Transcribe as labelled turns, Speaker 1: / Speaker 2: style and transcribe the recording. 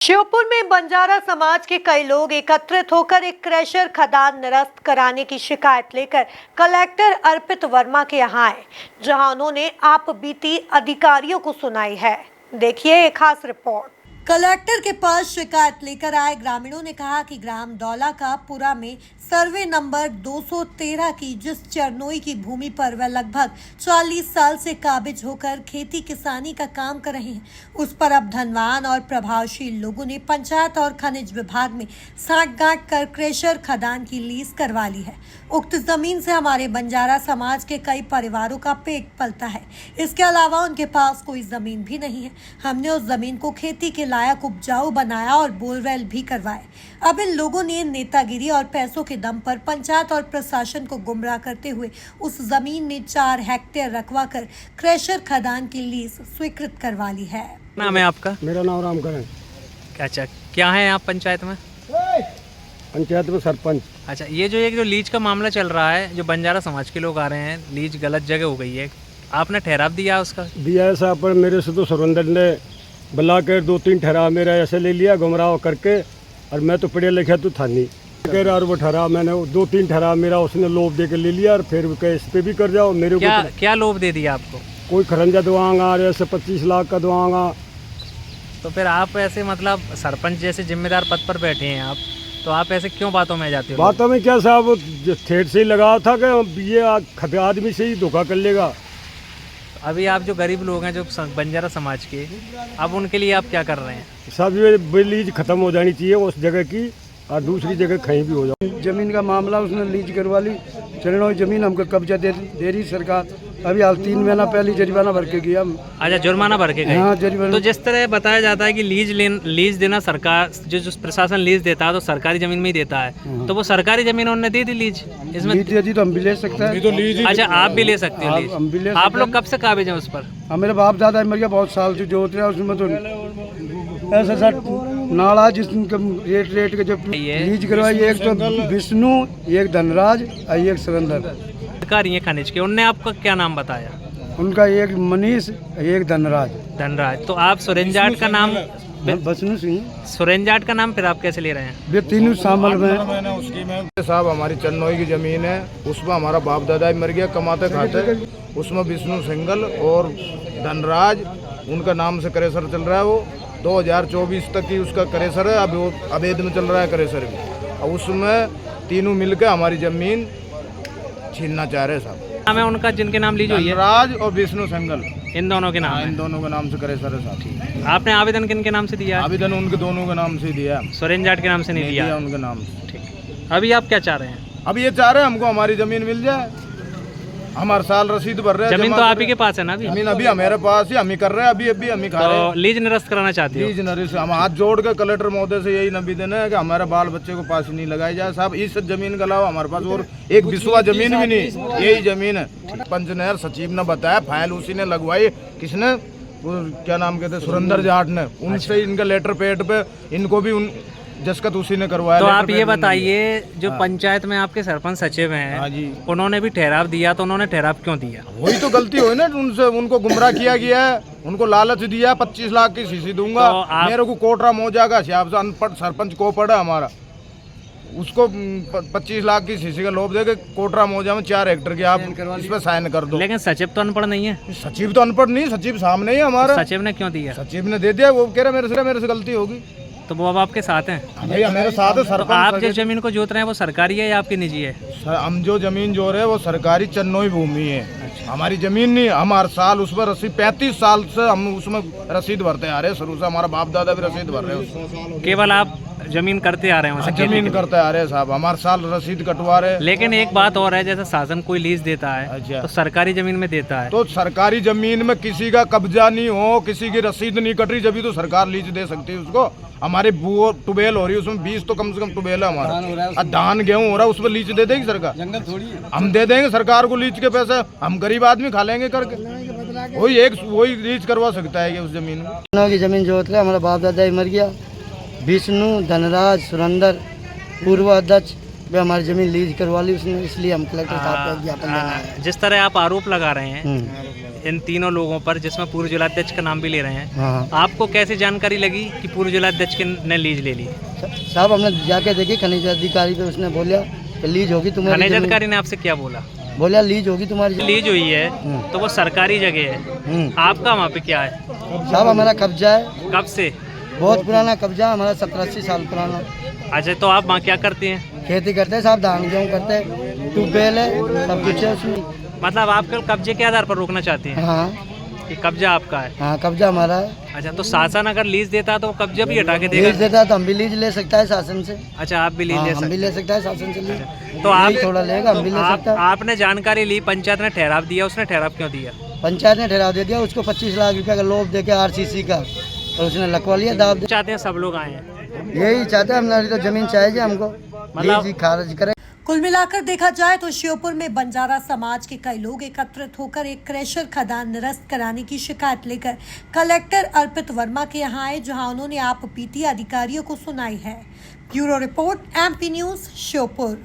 Speaker 1: श्योपुर में बंजारा समाज के कई लोग एकत्रित होकर एक क्रशर खदान निरस्त कराने की शिकायत लेकर कलेक्टर अर्पित वर्मा के यहाँ आए, जहां उन्होंने आप बीती अधिकारियों को सुनाई है। देखिए एक खास रिपोर्ट। कलेक्टर के पास शिकायत लेकर आए ग्रामीणों ने कहा कि ग्राम दौला का पुरा में सर्वे नंबर 213 की जिस चरनोई की भूमि पर वह लगभग 40 साल से काबिज होकर खेती किसानी का काम कर रहे हैं, उस पर अब धनवान और प्रभावशील लोगों ने पंचायत और खनिज विभाग में साठगांठ कर क्रेशर खदान की लीज करवा ली है। उक्त जमीन से हमारे बंजारा समाज के कई परिवारों का पेट पलता है। इसके अलावा उनके पास कोई जमीन भी नहीं है। हमने उस जमीन को खेती के लायक उपजाऊ बनाया और बोरवेल भी करवाए। अब इन लोगों ने नेतागिरी और पैसों के दम पर पंचायत और प्रशासन को गुमराह करते हुए उस जमीन में 4 हेक्टेयर रखवा कर क्रेशर खदान की लीज स्वीकृत करवा ली है।
Speaker 2: नाम है आपका?
Speaker 3: मेरा नाम रामकरण।
Speaker 2: अच्छा, क्या है आप पंचायत में?
Speaker 3: पंचायत में सरपंच।
Speaker 2: अच्छा, ये जो लीज का मामला चल रहा है, जो बंजारा समाज के लोग आ रहे हैं, लीज गलत जगह हो गई है, आपने ठहराव दिया उसका?
Speaker 3: दिया है साहब, पर मेरे से तो सुरेंद्र ने बुला कर 2-3 ठहराव मेरा ऐसे ले लिया गुमराह करके, और मैं तो पढ़े लिखा तो था नहीं कह रहा, और वो ठहराव मैंने 2-3 ठहराव मेरा उसने लोभ दे के ले लिया, और फिर इस पे भी कर जाओ मेरे को।
Speaker 2: क्या लोभ दे दिया आपको?
Speaker 3: कोई खरंजा दवाऊंगा, ऐसे 25 लाख का दवाऊंगा।
Speaker 2: तो फिर आप ऐसे मतलब सरपंच जैसे जिम्मेदार पद पर बैठे हैं आप, तो आप ऐसे क्यों बातों में जाते हो?
Speaker 3: बातों में क्या साहब, ठेठ से ही लगा था कि ये आदमी से ही धोखा कर लेगा।
Speaker 2: अभी आप जो गरीब लोग हैं, जो बंजारा समाज के, अब उनके लिए आप क्या कर रहे हैं?
Speaker 3: साहब ये लीज खत्म हो जानी चाहिए उस जगह की, और दूसरी जगह कहीं भी हो जाए।
Speaker 4: जमीन का मामला उसने लीज करवा ली, चरणों जमीन हमको कब्जा दे रही सरकार। अभी हाल 3 महीना पहले जुर्माना भर के गया।
Speaker 2: अच्छा, जुर्माना भर के गए?
Speaker 4: हाँ, जुर्माना।
Speaker 2: तो जिस तरह बताया जाता है कि लीज देना सरकार, जो प्रशासन लीज देता है तो सरकारी जमीन में ही देता है, तो वो सरकारी जमीन उन्होंने दे दी लीज, इसमें
Speaker 4: लीज दे दी तो हम भी ले सकते हैं।
Speaker 2: अच्छा, आप भी ले सकते हो लीज?
Speaker 4: हम भी ले।
Speaker 2: आप लोग कब से काबिज हैं उस पर?
Speaker 4: मेरे बाप दादा मर गया, बहुत साल से जो होते हैं उसमें तो ऐसा सर नाला जिसका रेट के जब लीज करवाई, एक तो विष्णु, एक धनराज और एक सुरेंद्र।
Speaker 2: अधिकारी हैं खनिज के, उनने आपका क्या नाम बताया?
Speaker 4: उनका एक मनीष, एक
Speaker 2: धनराज। तो आप सुरेंजाट का नाम,
Speaker 4: विष्णु सिंह,
Speaker 2: सुरेंजाट का नाम फिर आप कैसे ले रहे हैं?
Speaker 4: वे तीनों शामिल में।
Speaker 5: साहब हमारी चन्नोई की जमीन है, उसमें हमारा बाप दादा मर गया कमाते खाते, उसमें विष्णु सिंगल और धनराज उनका नाम से क्रेशर चल रहा है। वो 2024 तक की उसका क्रेशर है, अभी वो अवैध में चल रहा है क्रेशर भी, और उसमें तीनों मिलकर हमारी जमीन छीनना चाह रहे साहब।
Speaker 2: नाम है उनका जिनके नाम लीज हुई है?
Speaker 5: धनराज और विष्णु सिंगल,
Speaker 2: इन दोनों के नाम है?
Speaker 5: इन दोनों के नाम से क्रेशर है साहब।
Speaker 2: आपने आवेदन किनके नाम से दिया?
Speaker 5: आवेदन उनके दोनों के नाम से दिया,
Speaker 2: सुरेंजाट के नाम से नहीं दिया?
Speaker 5: उनके नाम से।
Speaker 2: ठीक। अभी आप क्या चाह रहे हैं?
Speaker 5: अब ये चाह रहे हैं हमको हमारी जमीन मिल जाए, हम हर साल रसीद भर रहे हैं।
Speaker 2: जमीन तो आप ही के पास है ना?
Speaker 5: जमीन अभी हमारे पास ही, हम ही कर रहे हैं, अभी हम ही खा रहे हैं।
Speaker 2: तो लीज निरस्त कराना चाहते हो?
Speaker 5: लीज निरस्त हम हाथ जोड़ के कलेक्टर महोदय से यही निवेदन है कि हमारे बाल बच्चे को पास नहीं लगाई जाए साहब। इस जमीन के अलावा हमारे पास और एक बिस्वा जमीन भी नहीं, यही जमीन है। पंचनहर सचिव ने बताया, फाइल उसी ने लगवाई, किसने, क्या नाम कहते, सुरेंद्र जाट ने, उनसे इनका लेटर पेड पे इनको भी दस्तखत उसी ने करवाया।
Speaker 2: तो आप ये बताइए, जो पंचायत में आपके सरपंच सचिव हैं,
Speaker 5: हाँ जी,
Speaker 2: उन्होंने भी ठहराव दिया, तो उन्होंने ठहराव क्यों दिया?
Speaker 5: वही तो गलती हुई ना उनसे, उनको गुमराह किया गया है, उनको लालच दिया 25 लाख की सीसी दूंगा। तो मेरे को कोटरा मौजा का हिसाब से अनपढ़ सरपंच को पड़ा हमारा, उसको 25 लाख की सीसी का लोभ देके कोटरा मौजा में 4 हेक्टेयर की आप इस पे साइन कर दो।
Speaker 2: लेकिन सचिव तो अनपढ़ नहीं है?
Speaker 5: सचिव तो अनपढ़ नहीं, सचिव सामने ही हमारा।
Speaker 2: सचिव ने क्यों दिया?
Speaker 5: सचिव ने दे दिया, वो कह रहा मेरे से गलती होगी।
Speaker 2: तो वो अब आपके साथ हैं?
Speaker 5: भैया मेरे साथ है सरपंच।
Speaker 2: तो आप जिस जमीन को जोत रहे हैं वो सरकारी है या आपकी निजी है?
Speaker 5: हम जो जमीन जो रहे वो सरकारी चन्नोई भूमि है। अच्छा। हमारी जमीन नहीं, हम हर साल उस पर रसीद 35 साल से हम उसमें रसीद भरते आ रहे हैं, शुरू से हमारा बाप दादा भी रसीद भर रहे हैं।
Speaker 2: केवल आप जमीन करते आ रहे हैं?
Speaker 5: जमीन करते आ रहे हैं साहब, हमारे साल रसीद कटवा रहे।
Speaker 2: लेकिन एक बात और है, जैसे शासन कोई लीज देता है,
Speaker 5: अच्छा,
Speaker 2: तो सरकारी जमीन में देता है,
Speaker 5: तो सरकारी जमीन में किसी का कब्जा नहीं हो, किसी की रसीद नहीं कट रही, जब तो सरकार लीज दे सकती है उसको। हमारी टुबेल हो रही है, उसमें 20 तो कम से कम टुबेल है हमारा, धान गेहूं हो रहा है, उसमें लीज दे देगी सरकार? जंगल थोड़ी हम दे देंगे सरकार को लीज के पैसे, हम गरीब आदमी खा लेंगे करके। वही लीज करवा सकता है उस जमीन में।
Speaker 4: जमीन जो होता है, हमारा बाप दादा ही मर गया, विष्णु, धनराज, सुरेंद्र पूर्व अध्यक्ष, वे हमारी जमीन लीज करवा ली उसने, इसलिए हम कलेक्टर साहब को ज्ञापन देना है।
Speaker 2: जिस तरह आप आरोप लगा रहे हैं, इन तीनों लोगों पर, जिसमें पूर्व जिलाध्यक्ष का नाम भी ले रहे हैं।
Speaker 4: हाँ
Speaker 2: आपको कैसे जानकारी लगी कि पूर्व जिलाध्यक्ष ने लीज ले ली?
Speaker 4: साहब हमने जाके देखी खनिज अधिकारी पे, उसने बोला कि लीज होगी तुम्हारी
Speaker 2: खनिज
Speaker 4: जमीन।
Speaker 2: अधिकारी ने आपसे क्या बोला?
Speaker 4: बोला लीज होगी तुम्हारी जमीन।
Speaker 2: लीज हुई है तो वो सरकारी जगह है, आपका वहाँ पे क्या है?
Speaker 4: साहब हमारा कब्जा है,
Speaker 2: कब से?
Speaker 4: बहुत पुराना कब्जा, हमारा 70-80 साल पुराना।
Speaker 2: अच्छा, तो आप वहाँ क्या करते हैं?
Speaker 4: खेती करते हैं साहब, धान गेहूँ करते हैं, ट्यूबवेल है, सब कुछ है उसमें।
Speaker 2: मतलब आप कल कब्जे के आधार पर रोकना चाहते हैं
Speaker 4: हाँ
Speaker 2: कि कब्जा आपका है?
Speaker 4: हाँ कब्जा हमारा है।
Speaker 2: अच्छा, तो शासन अगर लीज देता है तो वो कब्जा भी हटा के देगा?
Speaker 4: लीज देता है तो हम भी लीज ले सकता है शासन से।
Speaker 2: अच्छा, आप भी लीज
Speaker 4: हाँ,
Speaker 2: ले
Speaker 4: हम भी
Speaker 2: सकते
Speaker 4: ले सकता है शासन से लीज।
Speaker 2: हैं। तो आप
Speaker 4: थोड़ा लेगा, हम भी ले सकता है।
Speaker 2: आपने जानकारी ली, पंचायत ने ठहराव दिया, उसने ठहराव क्यों दिया?
Speaker 4: पंचायत ने ठहराव दे दिया, उसको 25 लाख रुपया का लोभ देके आरसीसी का, और उसने लखवा लिया दाव।
Speaker 2: चाहते हैं सब लोग आए हैं?
Speaker 4: यही चाहते हैं, हमारी तो जमीन चाहिए हमको,
Speaker 2: मतलब-
Speaker 4: लीज खारिज करे।
Speaker 1: कुल मिलाकर देखा जाए तो श्योपुर में बंजारा समाज के कई लोग एकत्रित होकर एक क्रैशर खदान निरस्त कराने की शिकायत लेकर कलेक्टर अर्पित वर्मा के यहाँ आए, जहां उन्होंने आप बीती अधिकारियों को सुनाई है। Bureau report, MP news, Sheopur.